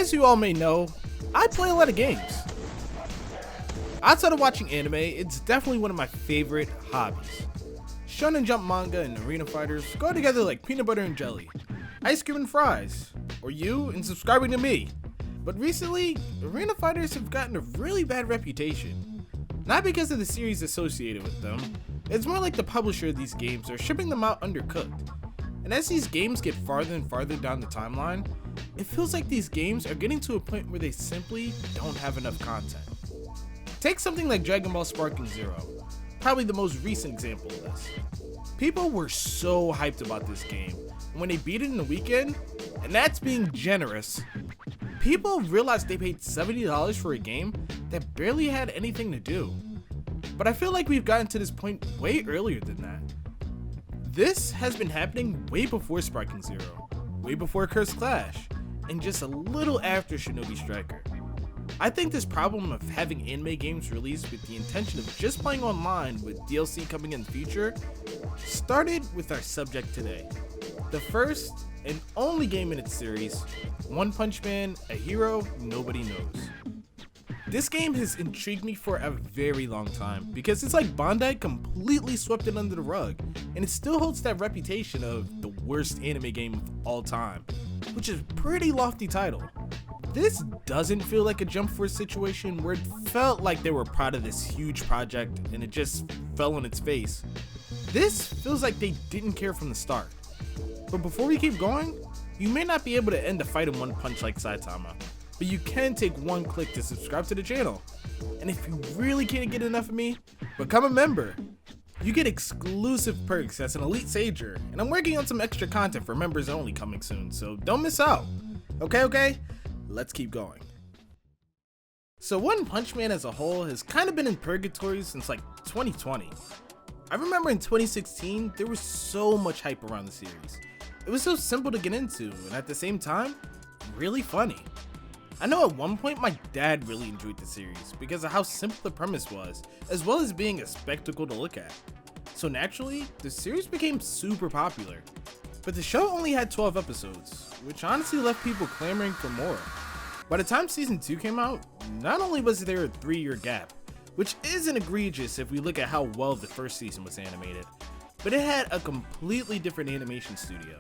As you all may know, I play a lot of games. Outside of watching anime, it's definitely one of my favorite hobbies. Shonen Jump manga and arena fighters go together like peanut butter and jelly, ice cream and fries, or you and subscribing to me. But recently, arena fighters have gotten a really bad reputation. Not because of the series associated with them, it's more like the publisher of these games are shipping them out undercooked. And as these games get farther and farther down the timeline, it feels like these games are getting to a point where they simply don't have enough content. Take something like Dragon Ball Sparking Zero, probably the most recent example of this. People were so hyped about this game, and when they beat it in the weekend, and that's being generous, people realized they paid $70 for a game that barely had anything to do. But I feel like we've gotten to this point way earlier than that. This has been happening way before Sparking Zero, way before Cursed Clash, and just a little after Shinobi Striker. I think this problem of having anime games released with the intention of just playing online with DLC coming in the future started with our subject today. The first and only game in its series, One Punch Man, a hero nobody knows. This game has intrigued me for a very long time because it's like Bandai completely swept it under the rug, and it still holds that reputation of the worst anime game of all time, which is a pretty lofty title. This doesn't feel like a Jump Force situation where it felt like they were proud of this huge project and it just fell on its face. This feels like they didn't care from the start. But before we keep going, you may not be able to end a fight in one punch like Saitama, but you can take one click to subscribe to the channel. And if you really can't get enough of me, become a member. You get exclusive perks as an elite sager, and I'm working on some extra content for members only coming soon, so don't miss out. Okay? Let's keep going. So One Punch Man as a whole has kind of been in purgatory since like 2020. I remember in 2016, there was so much hype around the series. It was so simple to get into, and at the same time, really funny. I know at one point my dad really enjoyed the series because of how simple the premise was, as well as being a spectacle to look at. So naturally, the series became super popular. But the show only had 12 episodes, which honestly left people clamoring for more. By the time season 2 came out, not only was there a 3-year gap, which isn't egregious if we look at how well the first season was animated, but it had a completely different animation studio.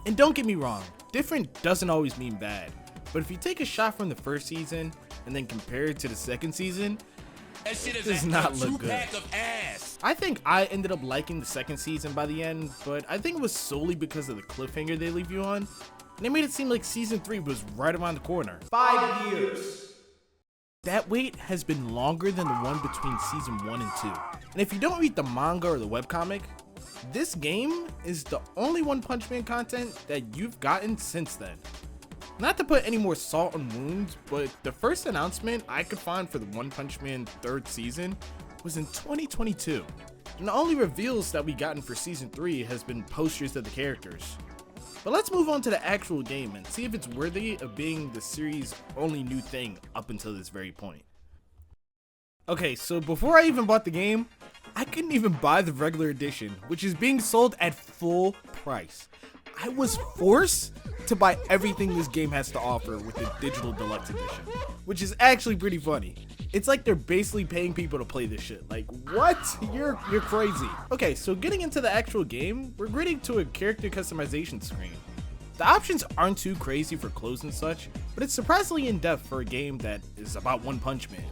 And don't get me wrong, different doesn't always mean bad, but if you take a shot from the first season and then compare it to the second season, that shit does not look good. Of ass. I think I ended up liking the second season by the end, but I think it was solely because of the cliffhanger they leave you on, and they made it seem like season 3 was right around the corner. 5 years! That wait has been longer than the one between season 1 and 2. And if you don't read the manga or the webcomic, this game is the only One Punch Man content that you've gotten since then. Not to put any more salt on wounds, but the first announcement I could find for the One Punch Man 3rd season was in 2022. And the only reveals that we gotten for season 3 has been posters of the characters. But let's move on to the actual game and see if it's worthy of being the series' only new thing up until this very point. Okay, so before I even bought the game, I couldn't even buy the regular edition, which is being sold at full price. I was forced to buy everything this game has to offer with the digital deluxe edition, which is actually pretty funny. It's like they're basically paying people to play this shit. Like, what? You're crazy. Okay, so getting into the actual game, we're greeting to a character customization screen. The options aren't too crazy for clothes and such, but it's surprisingly in-depth for a game that is about One Punch Man.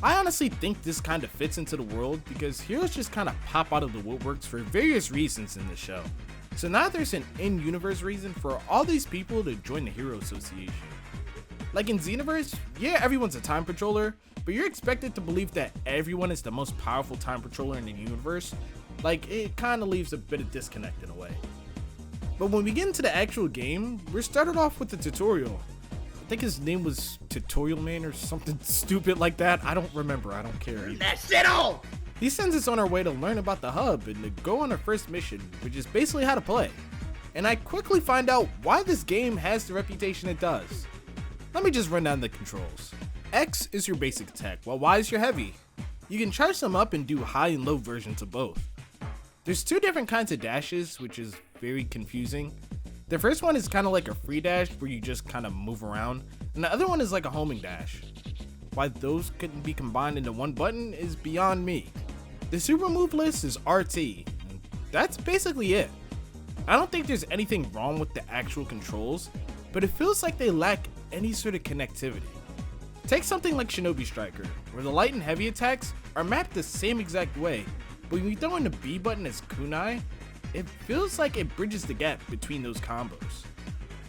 I honestly think this kind of fits into the world because heroes just kind of pop out of the woodworks for various reasons in this show. So now there's an in-universe reason for all these people to join the Hero Association. Like in Xenoverse, yeah, everyone's a time patroller, but you're expected to believe that everyone is the most powerful time patroller in the universe. Like, it kind of leaves a bit of disconnect in a way. But when we get into the actual game, we're started off with the tutorial. I think his name was Tutorial Man or something stupid like that. I don't remember, I don't care either. That shit all. He sends us on our way to learn about the hub and to go on our first mission, which is basically how to play. And I quickly find out why this game has the reputation it does. Let me just run down the controls. X is your basic attack, while Y is your heavy. You can charge them up and do high and low versions of both. There's 2 different kinds of dashes, which is very confusing. The first one is kind of like a free dash where you just kind of move around, and the other one is like a homing dash. Why those couldn't be combined into one button is beyond me. The super move list is RT, and that's basically it. I don't think there's anything wrong with the actual controls, but it feels like they lack any sort of connectivity. Take something like Shinobi Striker, where the light and heavy attacks are mapped the same exact way, but when you throw in the B button as kunai, it feels like it bridges the gap between those combos.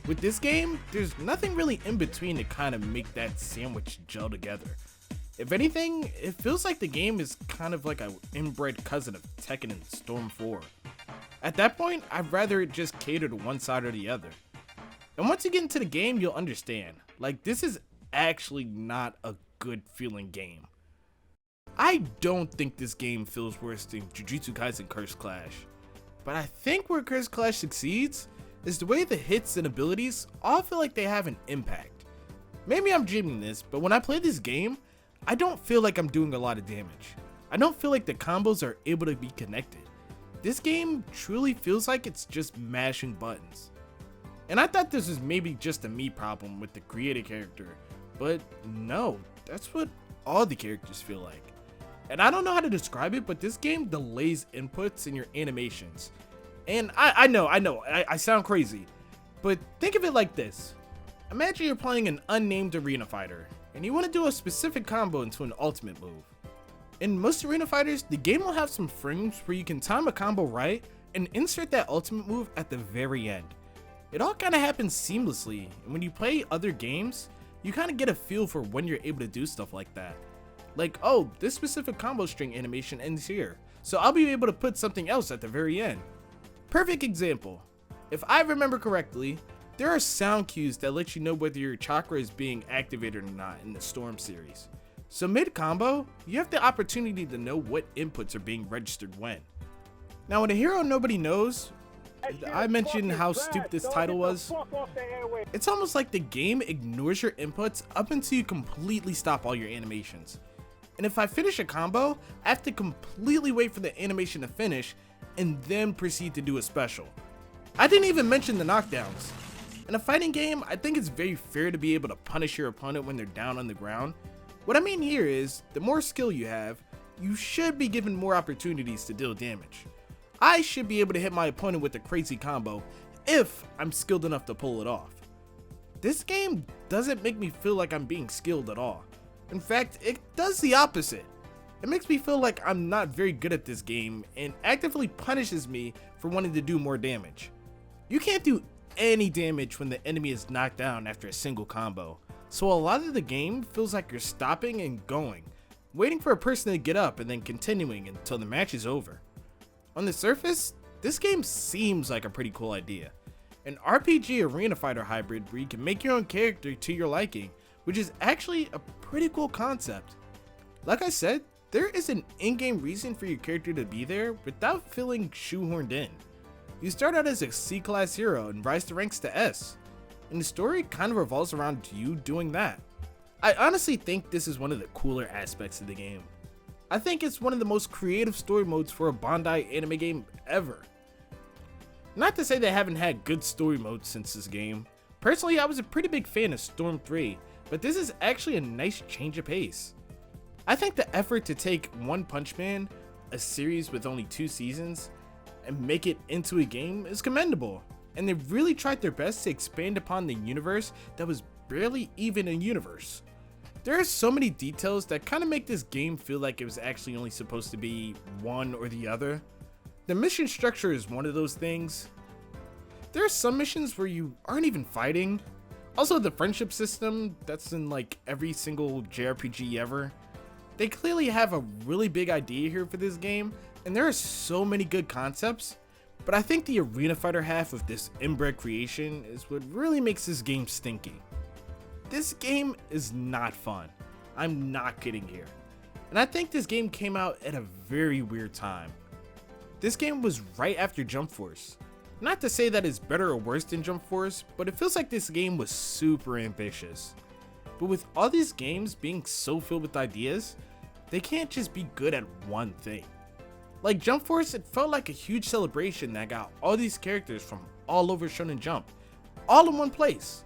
With this game, there's nothing really in between to kind of make that sandwich gel together. If anything, it feels like the game is kind of like an inbred cousin of Tekken and Storm 4. At that point, I'd rather it just cater to one side or the other. And once you get into the game, you'll understand. Like, this is actually not a good feeling game. I don't think this game feels worse than Jujutsu Kaisen Curse Clash. But I think where Curse Clash succeeds is the way the hits and abilities all feel like they have an impact. Maybe I'm dreaming this, but when I play this game, I don't feel like I'm doing a lot of damage. I don't feel like the combos are able to be connected. This game truly feels like it's just mashing buttons. And I thought this was maybe just a me problem with the creative character, but no, that's what all the characters feel like. And I don't know how to describe it, but this game delays inputs in your animations. And I know, I sound crazy, but think of it like this. Imagine you're playing an unnamed arena fighter, and you want to do a specific combo into an ultimate move. In most arena fighters, the game will have some frames where you can time a combo right and insert that ultimate move at the very end. It all kind of happens seamlessly, and when you play other games, you kind of get a feel for when you're able to do stuff like that. Like, oh, this specific combo string animation ends here, so I'll be able to put something else at the very end. Perfect example. If I remember correctly, there are sound cues that let you know whether your chakra is being activated or not in the Storm series. So mid-combo, you have the opportunity to know what inputs are being registered when. Now in a hero nobody knows, I mentioned how stupid this title was. It's almost like the game ignores your inputs up until you completely stop all your animations. And if I finish a combo, I have to completely wait for the animation to finish and then proceed to do a special. I didn't even mention the knockdowns. In a fighting game, I think it's very fair to be able to punish your opponent when they're down on the ground. What I mean here is, the more skill you have, you should be given more opportunities to deal damage. I should be able to hit my opponent with a crazy combo if I'm skilled enough to pull it off. This game doesn't make me feel like I'm being skilled at all. In fact, it does the opposite. It makes me feel like I'm not very good at this game and actively punishes me for wanting to do more damage. You can't do any damage when the enemy is knocked down after a single combo, so a lot of the game feels like you're stopping and going, waiting for a person to get up and then continuing until the match is over. On the surface, this game seems like a pretty cool idea. An RPG arena fighter hybrid where you can make your own character to your liking, which is actually a pretty cool concept. Like I said, there is an in-game reason for your character to be there without feeling shoehorned in. You start out as a C-class hero and rise the ranks to S, and the story kind of revolves around you doing that. I honestly think this is one of the cooler aspects of the game. I think it's one of the most creative story modes for a Bandai anime game ever. Not to say they haven't had good story modes since this game. Personally, I was a pretty big fan of Storm 3, but this is actually a nice change of pace. I think the effort to take One Punch Man, a series with only 2 seasons, and make it into a game is commendable, and they really tried their best to expand upon the universe that was barely even a universe. There are so many details that kind of make this game feel like it was actually only supposed to be one or the other. The mission structure is one of those things. There are some missions where you aren't even fighting. Also, the friendship system that's in like every single JRPG ever. They clearly have a really big idea here for this game, and there are so many good concepts, but I think the arena fighter half of this inbred creation is what really makes this game stinky. This game is not fun. I'm not kidding here. And I think this game came out at a very weird time. This game was right after Jump Force. Not to say that it's better or worse than Jump Force, but it feels like this game was super ambitious. But with all these games being so filled with ideas, they can't just be good at one thing. Like Jump Force, it felt like a huge celebration that got all these characters from all over Shonen Jump, all in one place.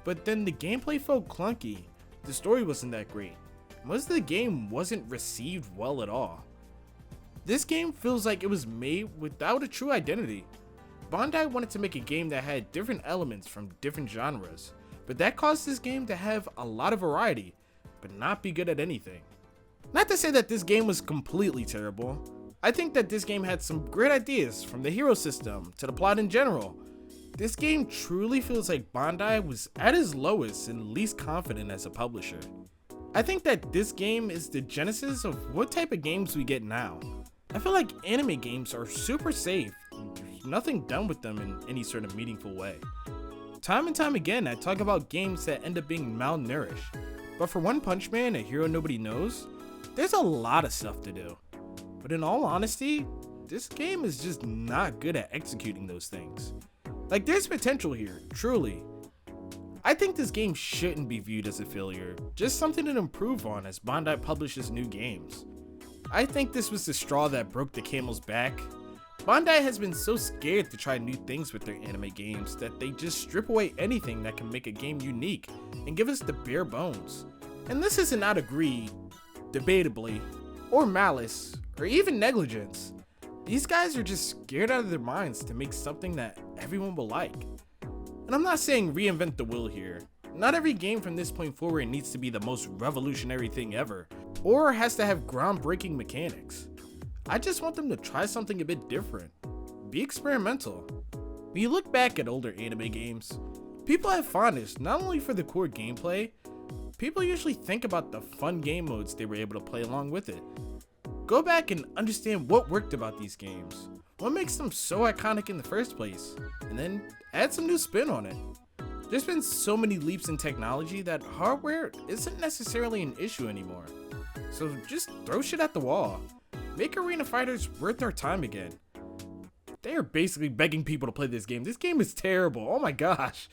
But then the gameplay felt clunky, the story wasn't that great, most of the game wasn't received well at all. This game feels like it was made without a true identity. Bandai wanted to make a game that had different elements from different genres, but that caused this game to have a lot of variety, but not be good at anything. Not to say that this game was completely terrible. I think that this game had some great ideas, from the hero system to the plot in general. This game truly feels like Bandai was at his lowest and least confident as a publisher. I think that this game is the genesis of what type of games we get now. I feel like anime games are super safe, and there's nothing done with them in any sort of meaningful way. Time and time again, I talk about games that end up being malnourished, but for One Punch Man, a hero nobody knows, there's a lot of stuff to do. But in all honesty, this game is just not good at executing those things. Like, there's potential here, truly. I think this game shouldn't be viewed as a failure, just something to improve on as Bandai publishes new games. I think this was the straw that broke the camel's back. Bandai has been so scared to try new things with their anime games that they just strip away anything that can make a game unique and give us the bare bones. And this isn't out of greed, debatably, or malice, or even negligence. These guys are just scared out of their minds to make something that everyone will like. And I'm not saying reinvent the wheel here. Not every game from this point forward needs to be the most revolutionary thing ever, or has to have groundbreaking mechanics. I just want them to try something a bit different. Be experimental. When you look back at older anime games, people have fondness not only for the core gameplay, people usually think about the fun game modes they were able to play along with it. Go back and understand what worked about these games, what makes them so iconic in the first place, and then add some new spin on it. There's been so many leaps in technology that hardware isn't necessarily an issue anymore. So just throw shit at the wall. Make arena fighters worth our time again. They are basically begging people to play this game. This game is terrible. Oh my gosh.